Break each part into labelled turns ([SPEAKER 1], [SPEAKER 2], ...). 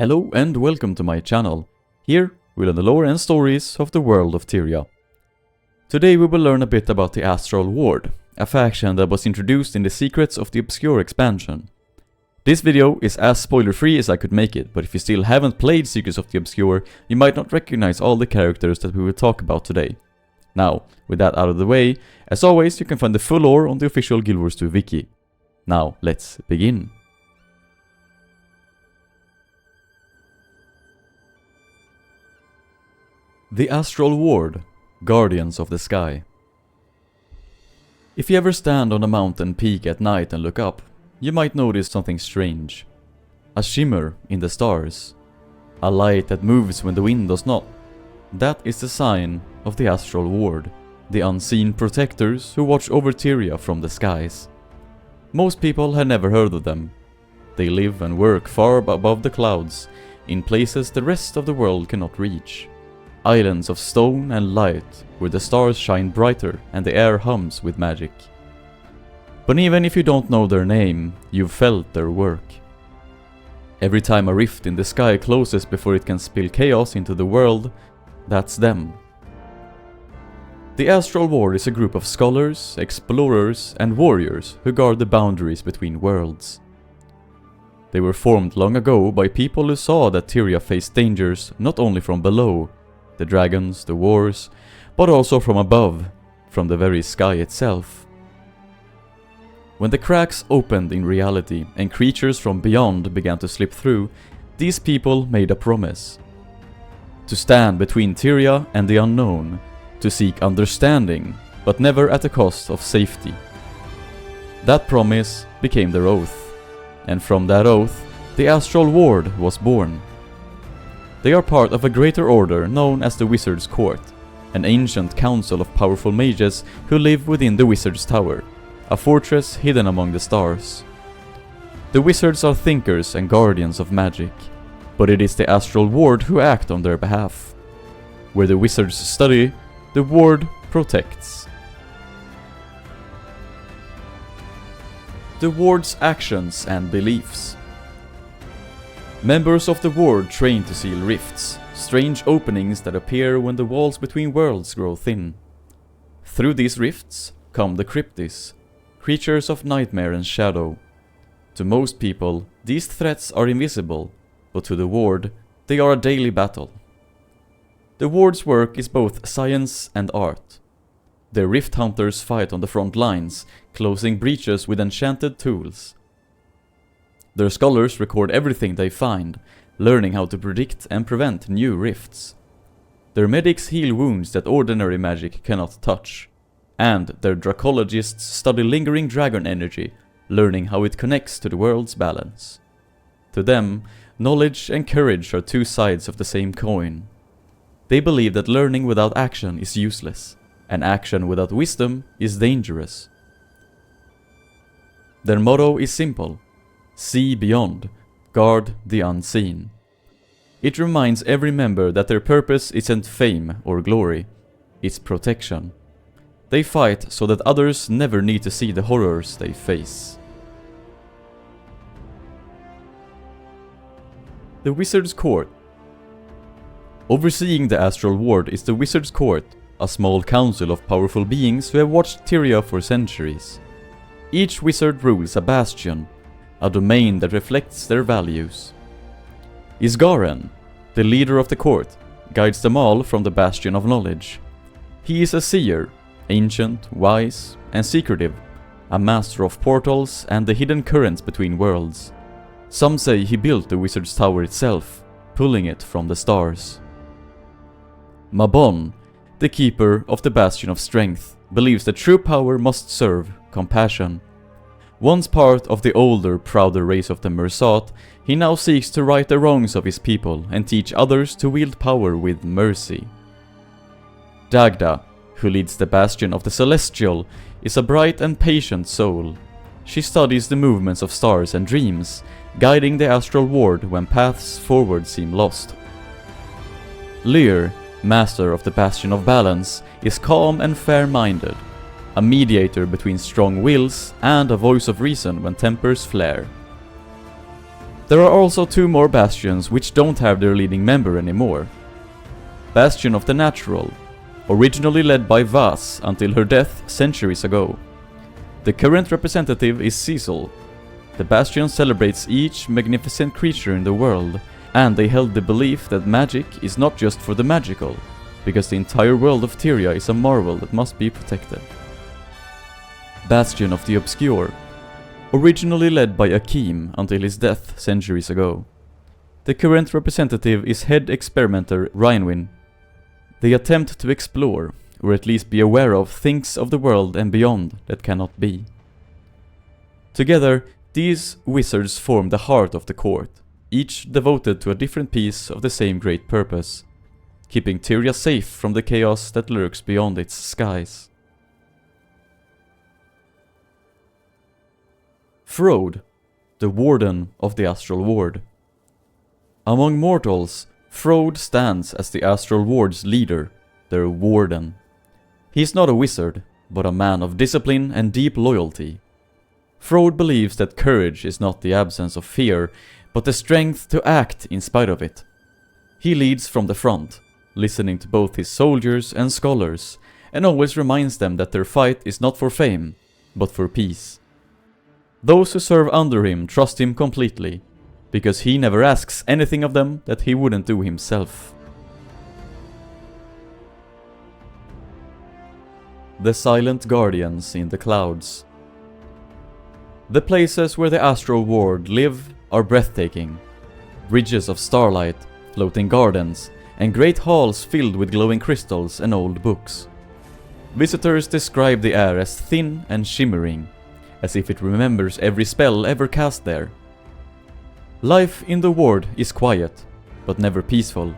[SPEAKER 1] Hello and welcome to my channel. Here we learn the lore and stories of the world of Tyria. Today we will learn a bit about the Astral Ward, a faction that was introduced in the Secrets of the Obscure expansion. This video is as spoiler free as I could make it, but if you still haven't played Secrets of the Obscure, you might not recognize all the characters that we will talk about today. Now, with that out of the way, as always you can find the full lore on the official Guild Wars 2 wiki. Now, let's begin. The Astral Ward, Guardians of the Sky. If you ever stand on a mountain peak at night and look up, you might notice something strange. A shimmer in the stars. A light that moves when the wind does not. That is the sign of the Astral Ward, the unseen protectors who watch over Tyria from the skies. Most people have never heard of them. They live and work far above the clouds, in places the rest of the world cannot reach. Islands of stone and light, where the stars shine brighter and the air hums with magic. But even if you don't know their name, you've felt their work. Every time a rift in the sky closes before it can spill chaos into the world, that's them. The Astral Ward is a group of scholars, explorers, and warriors who guard the boundaries between worlds. They were formed long ago by people who saw that Tyria faced dangers not only from below, the dragons, the wars, but also from above, from the very sky itself. When the cracks opened in reality and creatures from beyond began to slip through, these people made a promise. To stand between Tyria and the unknown, to seek understanding, but never at the cost of safety. That promise became their oath, and from that oath, the Astral Ward was born. They are part of a greater order known as the Wizard's Court, an ancient council of powerful mages who live within the Wizard's Tower, a fortress hidden among the stars. The wizards are thinkers and guardians of magic, but it is the Astral Ward who act on their behalf. Where the wizards study, the ward protects. The ward's actions and beliefs. Members of the ward train to seal rifts, strange openings that appear when the walls between worlds grow thin. Through these rifts come the cryptis, creatures of nightmare and shadow. To most people, these threats are invisible, but to the ward, they are a daily battle. The ward's work is both science and art. Their rift hunters fight on the front lines, closing breaches with enchanted tools. Their scholars record everything they find, learning how to predict and prevent new rifts. Their medics heal wounds that ordinary magic cannot touch. And their dracologists study lingering dragon energy, learning how it connects to the world's balance. To them, knowledge and courage are two sides of the same coin. They believe that learning without action is useless, and action without wisdom is dangerous. Their motto is simple. See beyond, guard the unseen. It reminds every member that their purpose isn't fame or glory, it's protection. They fight so that others never need to see the horrors they face. The Wizard's Court. Overseeing the Astral Ward is the Wizard's Court, a small council of powerful beings who have watched Tyria for centuries. Each wizard rules a bastion, a domain that reflects their values. Isgaren, the leader of the court, guides them all from the bastion of knowledge. He is a seer, ancient, wise, and secretive, a master of portals and the hidden currents between worlds. Some say he built the wizard's tower itself, pulling it from the stars. Mabon, the keeper of the bastion of strength, believes that true power must serve compassion. Once part of the older, prouder race of the Mersat, he now seeks to right the wrongs of his people and teach others to wield power with mercy. Dagda, who leads the bastion of the Celestial, is a bright and patient soul. She studies the movements of stars and dreams, guiding the Astral Ward when paths forward seem lost. Lyr, master of the Bastion of Balance, is calm and fair-minded, a mediator between strong wills and a voice of reason when tempers flare. There are also 2 more bastions which don't have their leading member anymore. Bastion of the Natural, originally led by Vaz until her death centuries ago. The current representative is Cecil. The bastion celebrates each magnificent creature in the world, and they held the belief that magic is not just for the magical, because the entire world of Tyria is a marvel that must be protected. Bastion of the Obscure, originally led by Akeem until his death centuries ago. The current representative is head experimenter Rhinwin. They attempt to explore, or at least be aware of, things of the world and beyond that cannot be. Together, these wizards form the heart of the court, each devoted to a different piece of the same great purpose, keeping Tyria safe from the chaos that lurks beyond its skies. Frode, the Warden of the Astral Ward. Among mortals, Frode stands as the Astral Ward's leader, their Warden. He is not a wizard, but a man of discipline and deep loyalty. Frode believes that courage is not the absence of fear, but the strength to act in spite of it. He leads from the front, listening to both his soldiers and scholars, and always reminds them that their fight is not for fame, but for peace. Those who serve under him trust him completely, because he never asks anything of them that he wouldn't do himself. The Silent Guardians in the Clouds. The places where the Astral Ward live are breathtaking. Bridges of starlight, floating gardens, and great halls filled with glowing crystals and old books. Visitors describe the air as thin and shimmering, as if it remembers every spell ever cast there. Life in the ward is quiet, but never peaceful.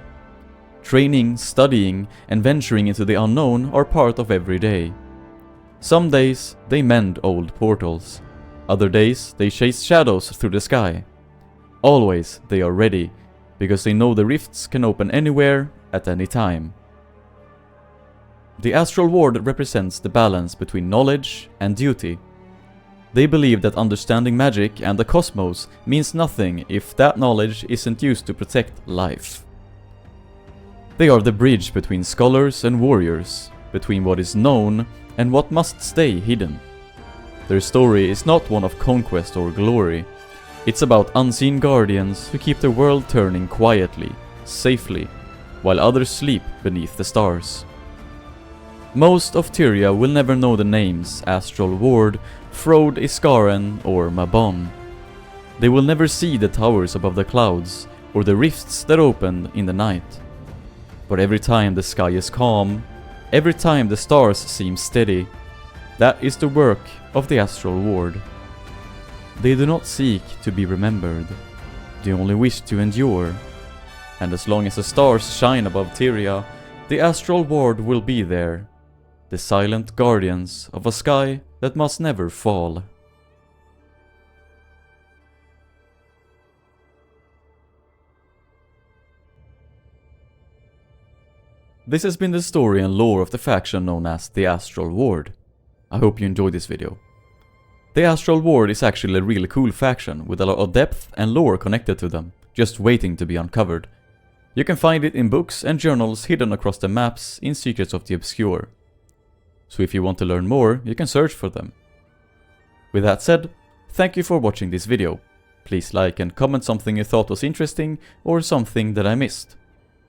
[SPEAKER 1] Training, studying, and venturing into the unknown are part of every day. Some days they mend old portals, other days they chase shadows through the sky. Always they are ready, because they know the rifts can open anywhere, at any time. The Astral Ward represents the balance between knowledge and duty. They believe that understanding magic and the cosmos means nothing if that knowledge isn't used to protect life. They are the bridge between scholars and warriors, between what is known and what must stay hidden. Their story is not one of conquest or glory. It's about unseen guardians who keep the world turning quietly, safely, while others sleep beneath the stars. Most of Tyria will never know the names Astral Ward, Frode Iskaren or Mabon. They will never see the towers above the clouds or the rifts that open in the night. But every time the sky is calm, every time the stars seem steady, that is the work of the Astral Ward. They do not seek to be remembered, they only wish to endure. And as long as the stars shine above Tyria, the Astral Ward will be there, the silent guardians of a sky that must never fall. This has been the story and lore of the faction known as the Astral Ward. I hope you enjoyed this video. The Astral Ward is actually a really cool faction with a lot of depth and lore connected to them, just waiting to be uncovered. You can find it in books and journals hidden across the maps in Secrets of the Obscure. So if you want to learn more, you can search for them. With that said, thank you for watching this video. Please like and comment something you thought was interesting or something that I missed.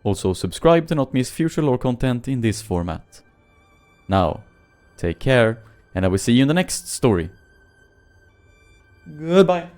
[SPEAKER 1] Also subscribe to not miss future lore content in this format. Now, take care, and I will see you in the next story. Goodbye.